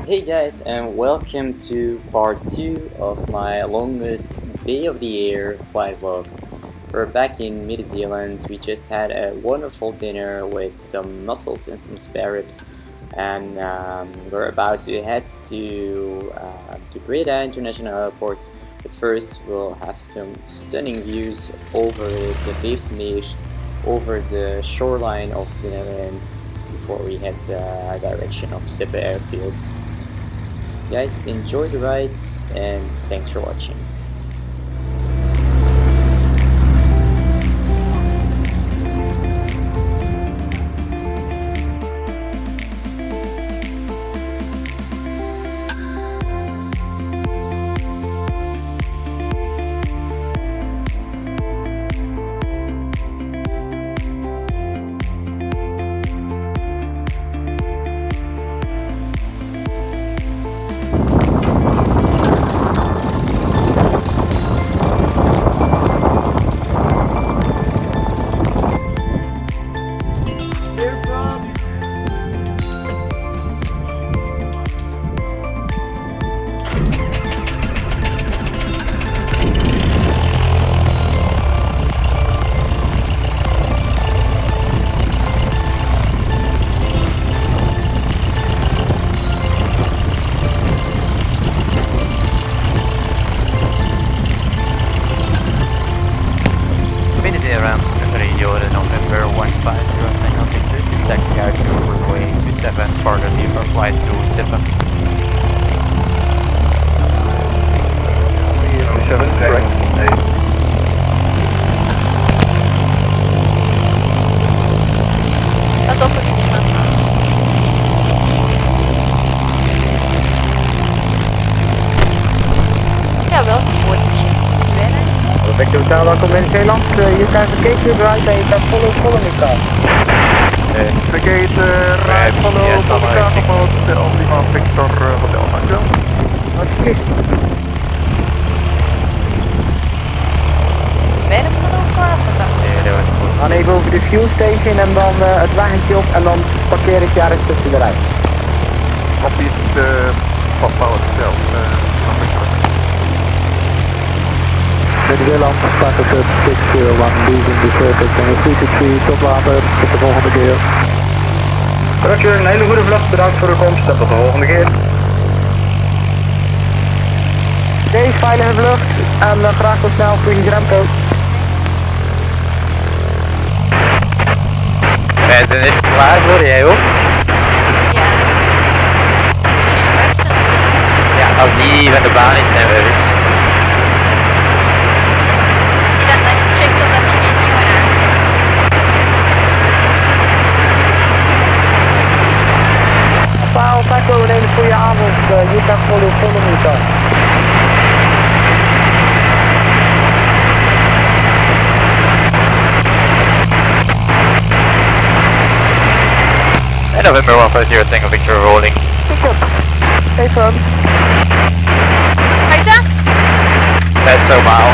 Hey guys, and welcome to part 2 of my longest day of the air flight vlog. We're back in Midden-Zeeland. We just had a wonderful dinner with some mussels and some spare ribs, and we're about to head to Breda International Airport. But first we'll have some stunning views over the EHSE, over the shoreline of the Netherlands, before we head direction of Seppe airfield. Guys, enjoy the rides and thanks for watching. Around Rio, November 150 Tango Victor, taxi out to runway 27 for the deeper flight to Seppe. 7, correct. Dat op het ja, wel mooi. Perfect totaal, welkom in Zeeland. Je kan verkeerd right en je kan follow in car. Verkeerd right, follow car op hotel Lima Victor Hotel, dankjewel. Alsjeblieft. Ben je er nog klaar voor dan? Ja, dat was goed. Dan even over de fuel station en dan het wagentje op en dan parkeer ik jaar een stukje eruit. Wat is het vastbouwen zelf? Midden-zeeland, started at 601, leaving the circuit en 323 tot later, tot de volgende keer. Roger, een hele goede vlucht, bedankt voor de komst en tot de volgende keer. Deze veilige vlucht en graag tot snel vliegen Remco. Wij zijn echt klaar voor, jij ook? Ja. Ja, als die van de baan is, zijn we weg. Paal, Taco, een hele goede avond. Je kan follow me dan. November 150 Tango Victor rolling. Pick up. Even. Kijk eens. Best zo maal.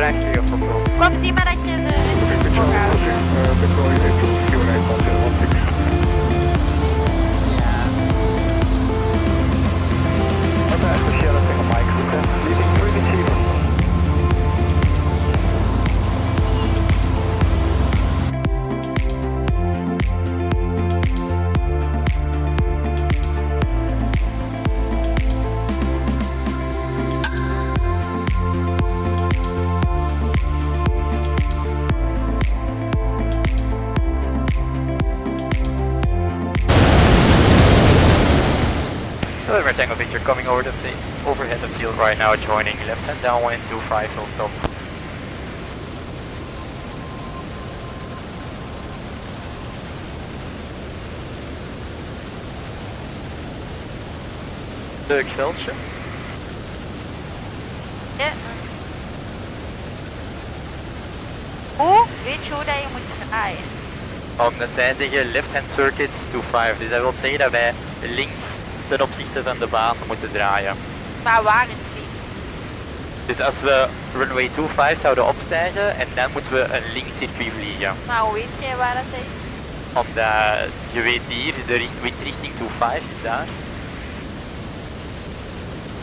vraag je voor Puls. Kom, zie maar dat je de rest voor gaat. Deploy into Q&A 1016. Okay, so share a single mic. Leaving 3 receiver. Deliver Tango Victor coming over the overhead the field right now, joining left hand downwind 25, full stop. Leuk veldje. Ja. Hoe? Weet je hoe dat je moet draaien? Omdat zij zeggen left hand circuits to 5, dus dat wil zeggen dat wij links ten opzichte van de baan moeten draaien. Maar waar is die? Dus als we runway 25 zouden opstijgen en dan moeten we een links circuit vliegen. Maar hoe weet jij waar dat is? Omdat je weet hier, de windrichting 25 is daar.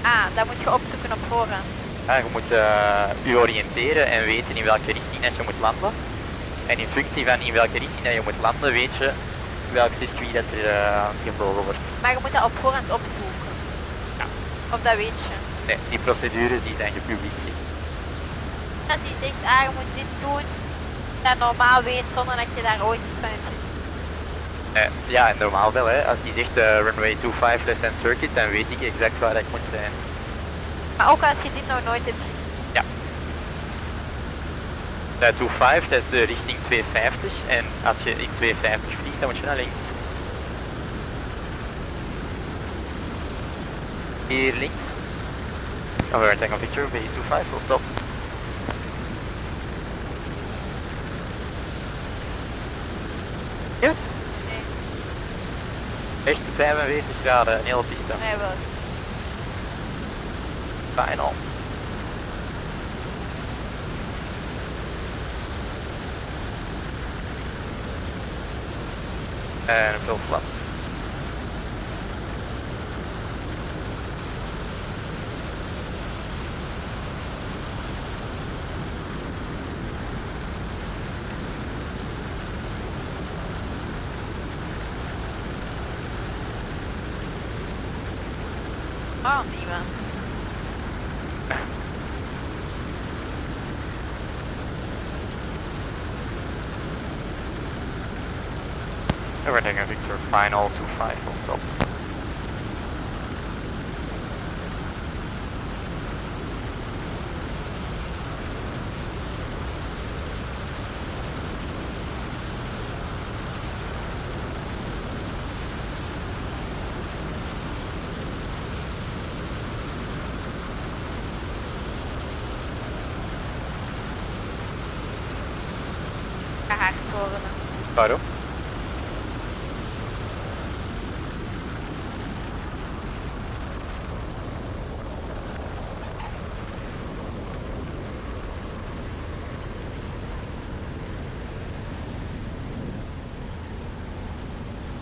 Ah, dat moet je opzoeken op voorhand. Ja, je moet je oriënteren en weten in welke richting dat je moet landen. En in functie van in welke richting dat je moet landen, weet je welk circuit dat er gevlogen wordt. Maar je moet dat op voorhand opzoeken. Ja. Of dat weet je. Nee, die procedures die zijn gepubliceerd. Als hij zegt, ah je moet dit doen, dat normaal weet zonder dat je daar ooit iets van hebt gezien. Ja, en normaal wel hè. Als die zegt runway 25 left hand circuit, dan weet ik exact waar ik moet zijn. Maar ook als je dit nog nooit hebt gezien. Ja. De 25 dat is richting 250 en als je in 250 vliegt, dan moet je naar links. Hier links. Over Tango Victor, base 25, full stop. Goed. Nee, Echt 45 graden, een hele piste. nee wel. Final. En veel flaps. Oh, niemand. Everything Victor, final 25, full stop. Gehakt worden. Waarom?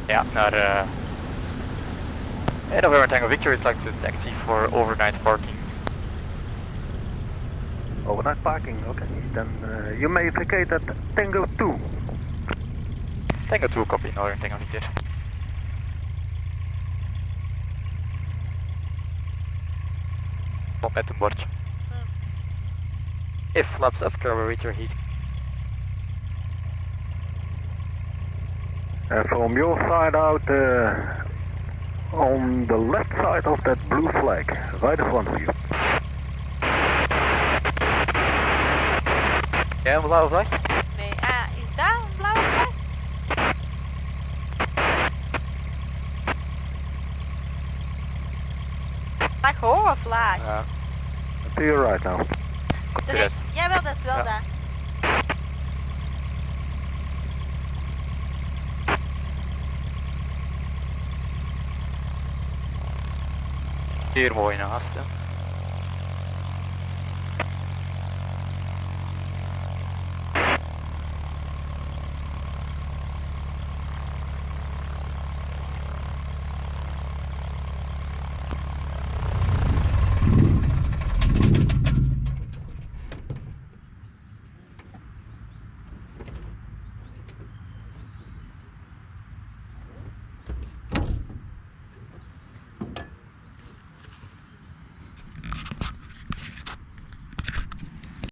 Ja, naar November Tango Victor, we'd like to taxi for overnight parking. Overnight parking, okay. Then you may vacate at Tango 2. Tango 2 copy, Northern Tango Victor. Op met een bordje. If flaps up, carburetor heat. From your side out, on the left side of that blue flag, right in front of you. Ja, een blauwe vlag? Nee, is dat een blauwe vlag? Vlag hoog of laag? Ja. To your right now. Komt de Rechts. rest. Jawel, dat is wel Ja. dat. Hier mooi naast, hè.